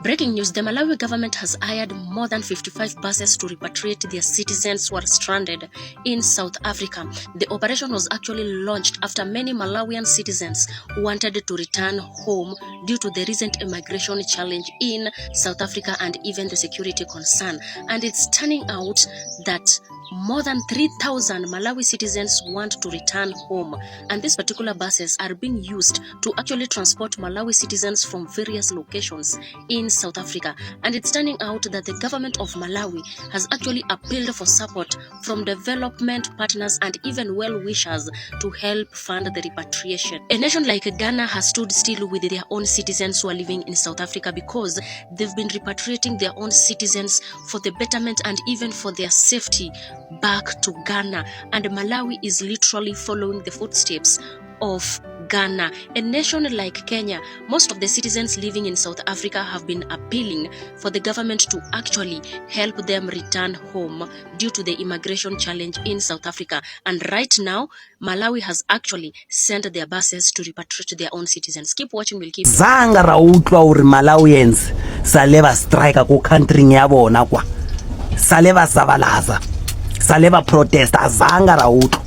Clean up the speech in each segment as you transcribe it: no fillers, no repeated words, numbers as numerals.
Breaking news, the Malawi government has hired more than 55 buses to repatriate their citizens who are stranded in South Africa. The operation was actually launched after many Malawian citizens wanted to return home due to the recent immigration challenge in South Africa and even the security concern. And it's turning out that more than 3,000 Malawi citizens want to return home, and these particular buses are being used to actually transport Malawi citizens from various locations in South Africa. And it's turning out that the government of Malawi has actually appealed for support from development partners and even well-wishers to help fund the repatriation. A nation like Ghana has stood still with their own citizens who are living in South Africa because they've been repatriating their own citizens for the betterment and even for their safety back to Ghana, and Malawi is literally following the footsteps of Ghana. A nation like Kenya, most of the citizens living in South Africa have been appealing for the government to actually help them return home due to the immigration challenge in South Africa. And right now, Malawi has actually sent their buses to repatriate their own citizens. Keep watching, we'll keep zanga ra utlwa uri Malawians saleva strike ku country ya bona kwa saleva savalaza saleva protest azanga ra utlwa.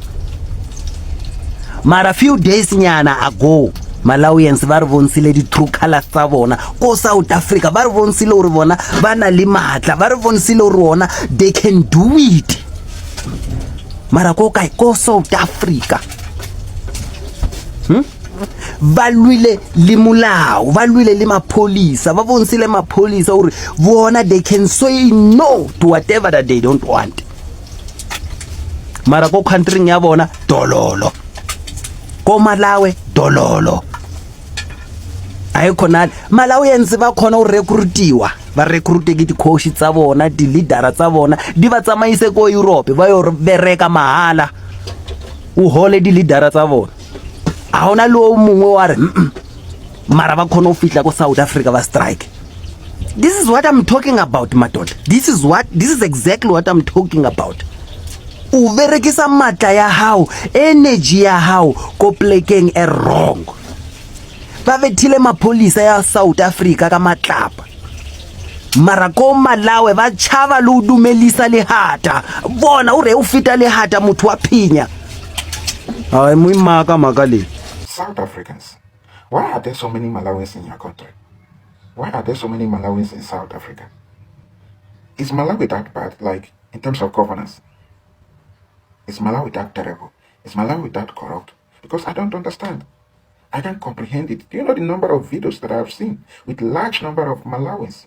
Mara few days nyana ago Malawians va rivonisile di true colors tsa bona ko South Africa, va rivonisile uri bona vana le matla, va rivonisile uri bona they can do it. Mara ko kai ko South Africa valwile limulao, valwile limapolisa, va vonisile mapolisa uri bona they can say no to whatever that they don't want. Mara ko country ya bona dololo, ko Malawi dololo. Ayikho nani Malawians ba khona u recruitiwa, ba recruite ke dikhoshi tsa bona, di leader tsa bona di ba tsamaise ko Europe ba yo bereka mahala u hole di leader tsa bona. A hona lo mongwe wa re mara ba khona u fitla ko South Africa ba strike. This is what I'm talking about, madod. This is exactly what I'm talking about. U berekisa matla ya hao, energy ya hao ko plekeng e wrong. Ba vethile mapolisa ya South Africa ka matlapa. Mara ko Malawi ba chava lo dumelisa le hata. Bona ure u fita le hata motho wa phinya. Ai muimaka makale. South Africans, why are there so many Malawians in your country? Why are there so many Malawians in South Africa? Is Malawi that bad, like, in terms of governance? Is Malawi that terrible? Is Malawi that corrupt? Because I don't understand. I can't comprehend it. Do you know the number of videos that I have seen with large number of Malawians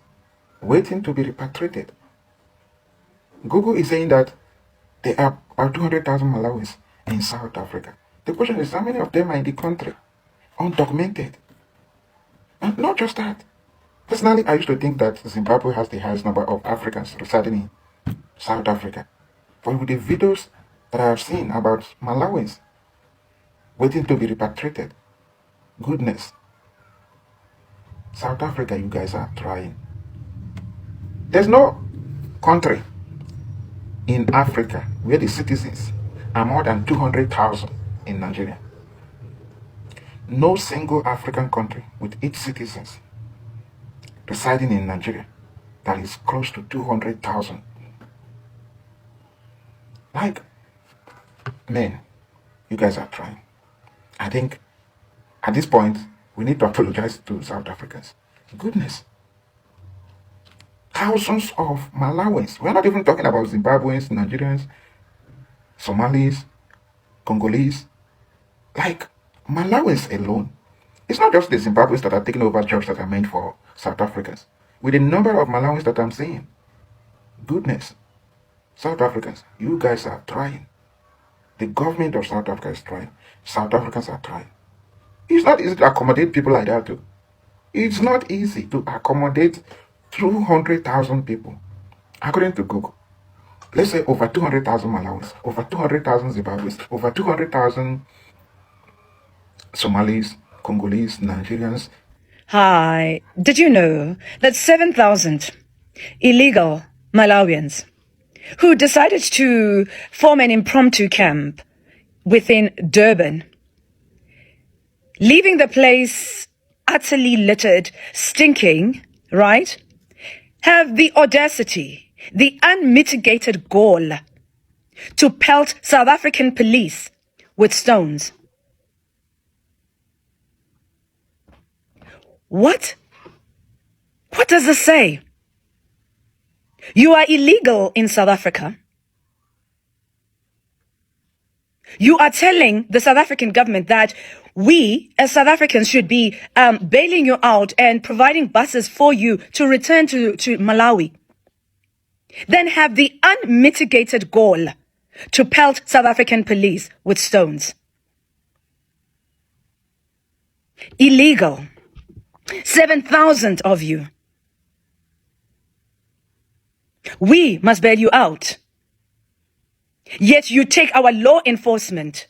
waiting to be repatriated? Google is saying that there are about 200,000 Malawians in South Africa. The question is, how many of them are in the country, undocumented? And not just that. Personally, I used to think that Zimbabwe has the highest number of Africans residing in South Africa. But with the videos that I have seen about Malawians waiting to be repatriated, goodness, South Africa, you guys are trying. There's no country in Africa where the citizens are more than 200,000 in Nigeria. No single African country with its citizens residing in Nigeria that is close to 200,000. Like, man, you guys are trying. I think at this point, we need to apologize to South Africans. Goodness. Thousands of Malawians. We're not even talking about Zimbabweans, Nigerians, Somalis, Congolese. Like, Malawians alone. It's not just the Zimbabweans that are taking over jobs that are meant for South Africans. With the number of Malawians that I'm seeing, goodness, South Africans, you guys are trying. The government of South Africa is trying. South Africans are trying. It's not easy to accommodate people like that too. It's not easy to accommodate 200,000 people. According to Google, let's say over 200,000 Malawians, over 200,000 Zimbabweans, over 200,000 Somalis, Congolese, Nigerians. Hi, did you know that 7,000 illegal Malawians who decided to form an impromptu camp within Durban, leaving the place utterly littered, stinking, right, have the audacity, the unmitigated gall to pelt South African police with stones. What? What does this say? You are illegal in South Africa. You are telling the South African government that we, as South Africans, should be bailing you out and providing buses for you to return to Malawi. Then have the unmitigated gall to pelt South African police with stones. Illegal. 7,000 of you. We must bail you out. Yet you take our law enforcement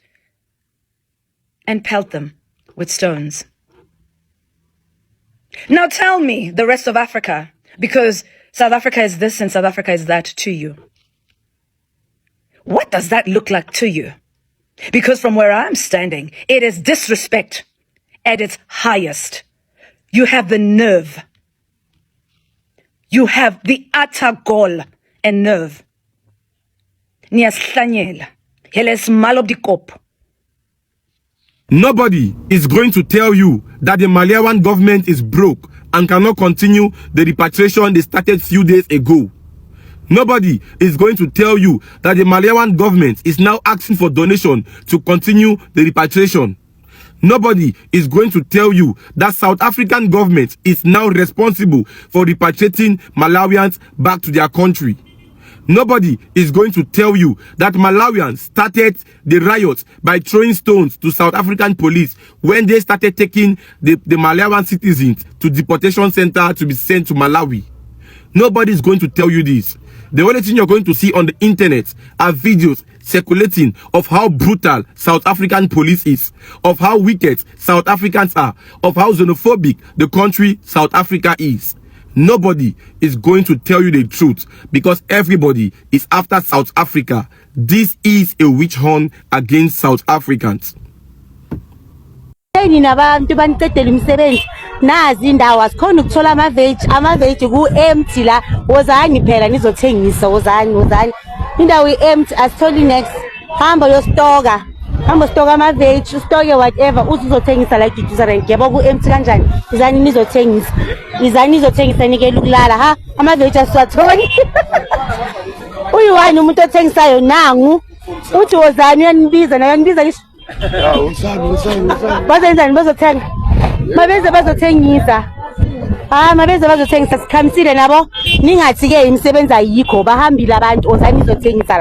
and pelt them with stones. Now tell me, the rest of Africa, because South Africa is this and South Africa is that to you. What does that look like to you? Because from where I'm standing, it is disrespect at its highest. You have the nerve. You have the utter gall and nerve. Nobody is going to tell you that the Malawian government is broke and cannot continue the repatriation they started few days ago. Nobody is going to tell you that the Malawian government is now asking for donation to continue the repatriation. Nobody is going to tell you that South African government is now responsible for repatriating Malawians back to their country. Nobody is going to tell you that Malawians started the riot by throwing stones to South African police when they started taking the Malawian citizens to deportation center to be sent to Malawi. Nobody is going to tell you this. The only thing you're going to see on the internet are videos circulating of how brutal South African police is, of how wicked South Africans are, of how xenophobic the country South Africa is. Nobody is going to tell you the truth because everybody is after South Africa. This is a witch hunt against South Africans. Nabantu baniqedela umsebenzi nazi indawo asikhona ukuthola amaveji ku empty la wozani phela nizothengisa wozani indawo empty asitholi next hamba uyostoka amaveji ustoke whatever uzothengisa la iduduza rent yabo ku empty kanjani izani nizothengisa nikela ukulala ha amaveji asiwathoni uyiwani umuntu othengisayo nangu uthi wozani uyanibiza nayo nibiza bazenzani bazothenga bazothengisa bazothengisa sikhamisile nabo ningathi ke imisebenzi ayikho bahambile abantu ozani nizothengisa la